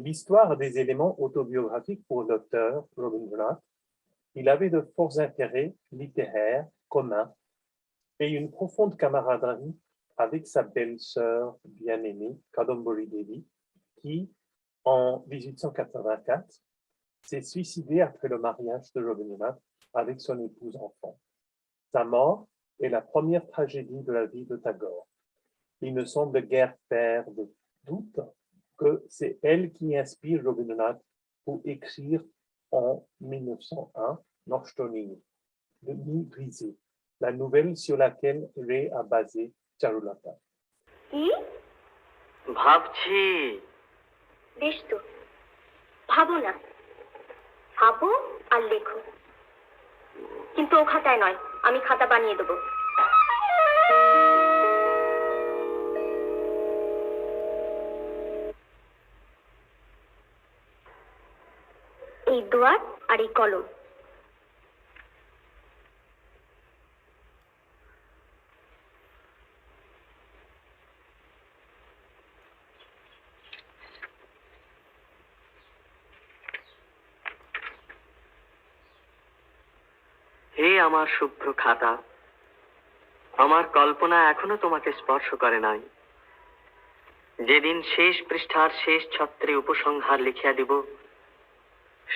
L'histoire des éléments autobiographiques pour l'auteur Rabindranath. Il avait de forts intérêts littéraires communs et une profonde camaraderie avec sa belle-sœur bien-aimée, Kadambari Devi, qui, en 1884, s'est suicidée après le mariage de Rabindranath avec son épouse enfant. Sa mort est la première tragédie de la vie de Tagore. Il ne semble guère faire de doute que c'est elle qui inspire Rabindranath pour écrire en 1901 Nochtoni, de Nuit brisée, la nouvelle sur laquelle Ray a basé Charulata. কি ভাবছি বেশ তো ভাবো না ভাবো আর লেখো কিন্তু ও খাতায় নয় আমি খাতা বানিয়ে দেব এই দোয়াত আর এই কলম হে আমার শুভ্র খাতা আমার কল্পনা এখনো তোমাকে স্পর্শ করে নাই যেদিন শেষ পৃষ্ঠার শেষ ছত্রে উপসংহার লিখিয়া দিব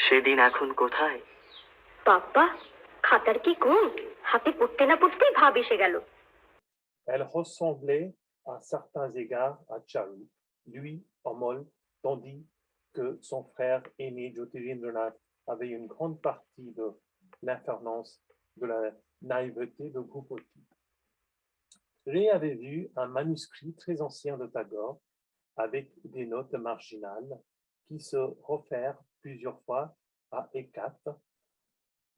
সেদিন এখন কোথায় বাবা খাতার কি গুণ হাতে পড়তে না পড়তেই ভাব এসে গেল Elle ressemblait à certains égards à Charu, lui, Amol, tandis que son frère aîné Jyotirindranath avait une grande partie de l'infernance, de la naïveté de Gopoti. Ray avait vu un manuscrit très ancien de Tagore avec des notes marginales qui se réfèrent plusieurs fois à Hécate,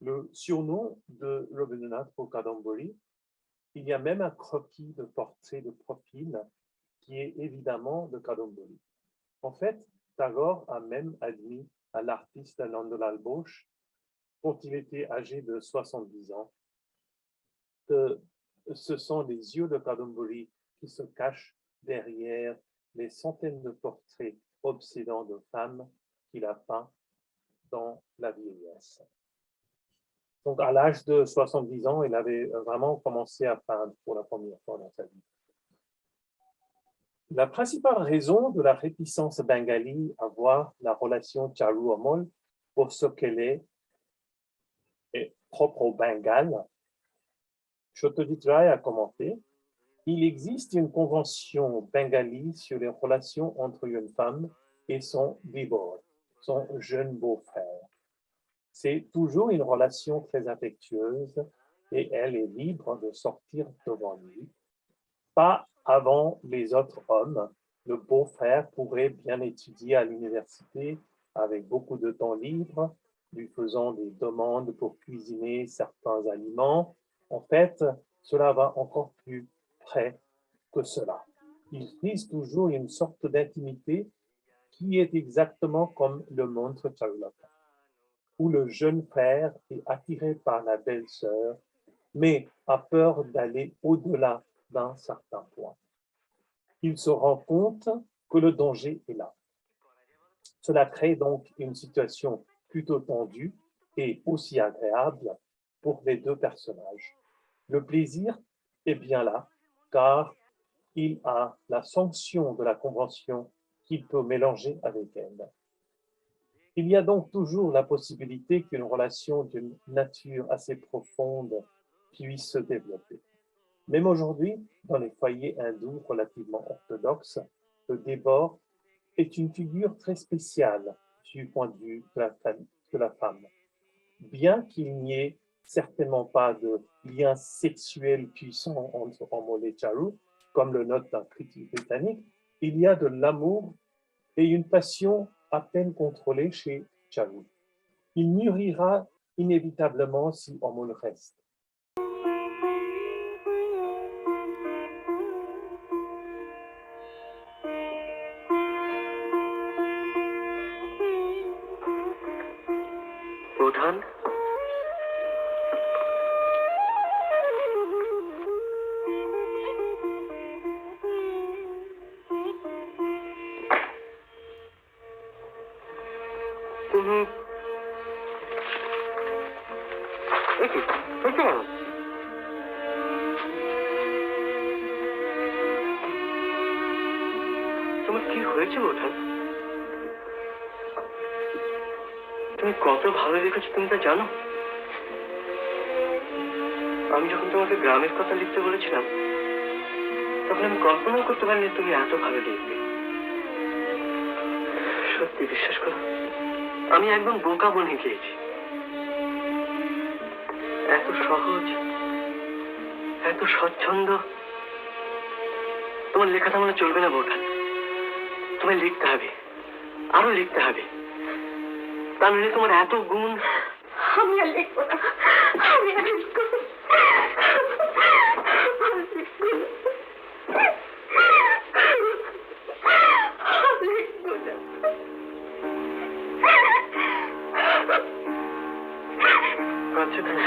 le surnom de Rabindranath pour Kadambari. Il y a même un croquis de portrait de profil qui est évidemment de Kadambari. En fait, Tagore a même admis à l'artiste Nandalal Bose, quand il était âgé de 70 ans, que ce sont les yeux de Kadambari qui se cachent derrière les centaines de portraits obsédants de femmes qu'il a peints dans la vieillesse. Donc, à l'âge de 70 ans, il avait vraiment commencé à peindre pour la première fois dans sa vie. La principale raison de la réticence bengali à voir la relation Charu-Amol pour ce qu'elle est propre au Bengale, Satyajit Ray a commenté, il existe une convention bengali sur les relations entre une femme et son vivor, son jeune beau-frère. C'est toujours une relation très affectueuse et elle est libre de sortir devant lui. Pas avant les autres hommes. Le beau-frère pourrait bien étudier à l'université avec beaucoup de temps libre, lui faisant des demandes pour cuisiner certains aliments. En fait, cela va encore plus près que cela. Il frise toujours une sorte d'intimité qui est exactement comme le montre Charulata, où le jeune frère est attiré par la belle-sœur, mais a peur d'aller au-delà d'un certain point. Il se rend compte que le danger est là. Cela crée donc une situation plutôt tendue et aussi agréable pour les deux personnages. Le plaisir est bien là, car il a la sanction de la convention qu'il peut mélanger avec elle. Il y a donc toujours la possibilité qu'une relation d'une nature assez profonde puisse se développer. Même aujourd'hui, dans les foyers hindous relativement orthodoxes, le débord est une figure très spéciale du point de vue de la femme. Bien qu'il n'y ait certainement pas de lien sexuel puissant entre Amol et Charu, comme le note un critique britannique, il y a de l'amour et une passion à peine contrôlée chez Charu. Il mûrira inévitablement si Amol reste. প্রধান তুমি তোমার কি হয়েছে বোঠান? তুমি কত ভালো লিখেছো তুমি তা জানো? আমি যখন তোমাকে গ্রামের কথা লিখতে বলেছিলাম তখন আমি কল্পনাও করতে পারিনি তুমি এত ভালো লিখবে। সত্যি বিশ্বাস করো, আমি একদম বোকা বনে গিয়েছি। এত সহজ, এত স্বচ্ছন্দ। তোমার লেখাটা মনে চলবে না বোঠান, তোমায় লিখতে হবে, আরো লিখতে হবে। তা নইলে তোমার এত গুণ। আমি আর লিখবো না, আমি আর লিখবো না। আচ্ছা তুমি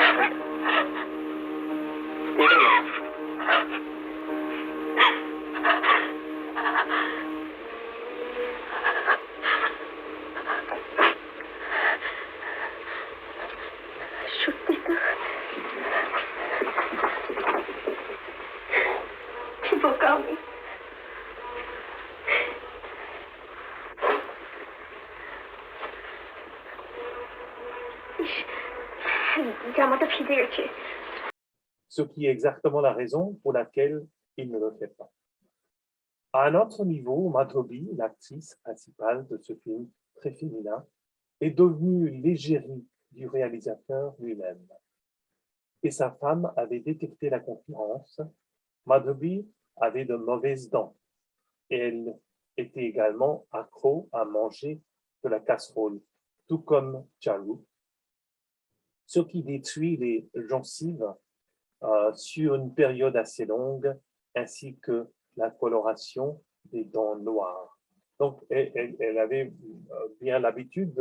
সত্যি তো কি বোকা আমি। জামাটা ভিজে গেছে। Ce qui est exactement la raison pour laquelle il ne le fait pas. À un autre niveau, Madhuri, l'actrice principale de ce film très féminin, est devenue l'égérie du réalisateur lui-même. Et sa femme avait détecté la concurrence. Madhuri avait de mauvaises dents et elle était également accro à manger de la casserole, tout comme Charu, ce qui détruit les gencives sur une période assez longue, ainsi que la coloration des dents noires. Donc, elle avait bien l'habitude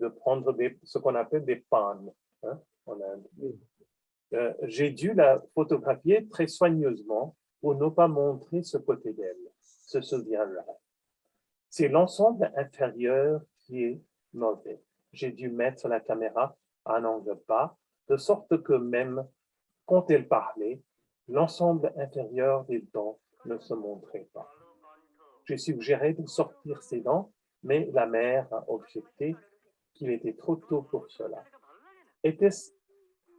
de prendre ce qu'on appelle des pannes, hein, en Inde. J'ai dû la photographier très soigneusement pour ne pas montrer ce côté d'elle, ce souvenir-là. C'est l'ensemble inférieur qui est mauvais. J'ai dû mettre la caméra à un angle bas, de sorte que même quand elle parlait, l'ensemble inférieur des dents ne se montrait pas. J'ai suggéré de sortir ses dents, mais la mère a objecté qu'il était trop tôt pour cela. Était-ce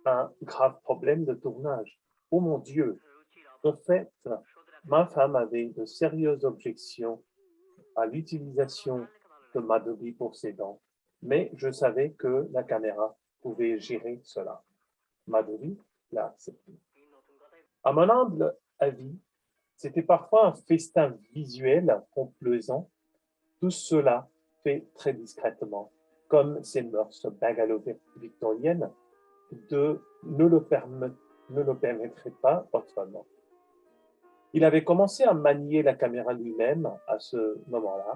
un grave problème de tournage? Oh mon Dieu! En fait, ma femme avait de sérieuses objections à l'utilisation de Madhuri pour ses dents, mais je savais que la caméra pouvait gérer cela. Madhuri l'a accepté. À mon humble avis, c'était parfois un festin visuel complaisant, tout cela fait très discrètement, comme ces mœurs bungalo-victoriennes ne le permettraient pas autrement. Il avait commencé à manier la caméra lui-même à ce moment-là,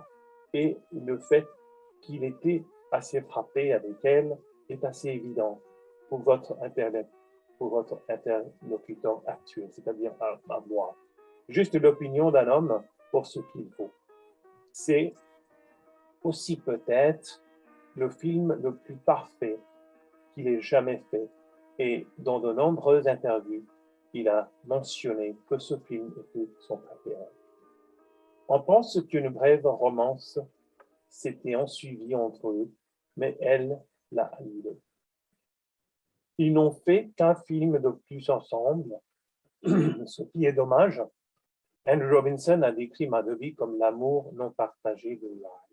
et le fait qu'il était assez frappé avec elle est assez évident pour votre interlocuteur actuel, c'est-à-dire à moi. Juste l'opinion d'un homme pour ce qu'il faut. C'est aussi peut-être le film le plus parfait qu'il ait jamais fait, et dans de nombreuses interviews, il a mentionné que ce film était son préféré. On pense qu'une brève romance s'était ensuivie entre eux, mais elle l'a annulée. Ils n'ont fait qu'un film de plus ensemble, ce qui est dommage. Andrew Robinson a décrit Madhuri comme l'amour non partagé de l'âme.